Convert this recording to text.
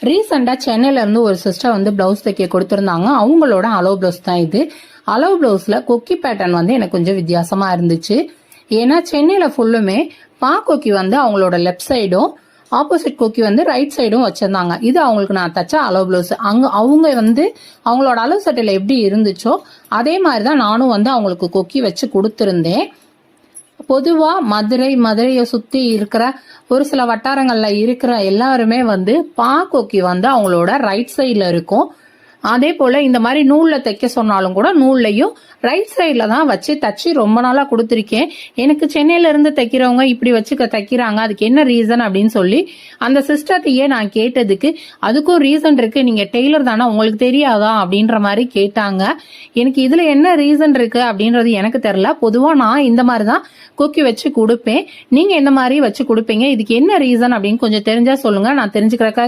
ரீசெண்டா சென்னையில இருந்து ஒரு சிஸ்டர் வந்து பிளவுஸ் தைக்க கொடுத்திருந்தாங்க. அவங்களோட அளவு பிளவுஸ் தான் இது. அளவு பிளவுஸ்ல கொக்கி பேட்டர்ன் வந்து எனக்கு கொஞ்சம் வித்தியாசமா இருந்துச்சு. ஏன்னா சென்னையில ஃபுல்லுமே கொக்கி வந்து அவங்களோட லெஃப்ட் சைடும் ஆப்போசிட் கொக்கி வந்து ரைட் சைடும் வச்சிருந்தாங்க. இது அவங்களுக்கு நான் தச்ச அளவு பிளவுஸ். அவங்க வந்து அவங்களோட அளவு சட்டையில எப்படி இருந்துச்சோ அதே மாதிரிதான் நானும் வந்து அவங்களுக்கு கொக்கி வச்சு கொடுத்திருந்தேன். பொதுவா மதுரையை சுத்தி இருக்கிற ஒரு சில வட்டாரங்கள்ல இருக்கிற எல்லாருமே வந்து கொக்கி வந்து அவங்களோட ரைட் சைட்ல இருக்கும். அதே போல இந்த மாதிரி நூல்ல தைக்க சொன்னாலும் கூட நூல்லையும் ரைட் சைட்ல தான் வச்சு தச்சு ரொம்ப நாளா கொடுத்துருக்கேன். எனக்கு சென்னையில இருந்து தைக்கிறவங்க இப்படி வச்சு தைக்கிறாங்க, அதுக்கு என்ன ரீசன் அப்படின்னு சொல்லி அந்த சிஸ்டர்ட்டையே நான் கேட்டதுக்கு அதுக்கும் ரீசன் இருக்கு, நீங்க டெய்லர் தானே உங்களுக்கு தெரியாதா அப்படின்ற மாதிரி கேட்டாங்க. எனக்கு இதுல என்ன ரீசன் இருக்கு அப்படின்றது எனக்கு தெரியல. பொதுவா நான் இந்த மாதிரிதான் கொக்கி வச்சு கொடுப்பேன். நீங்க எந்த மாதிரி வச்சு கொடுப்பீங்க, இதுக்கு என்ன ரீசன் அப்படின்னு கொஞ்சம் தெரிஞ்சா சொல்லுங்க, நான் தெரிஞ்சுக்கிறக்காக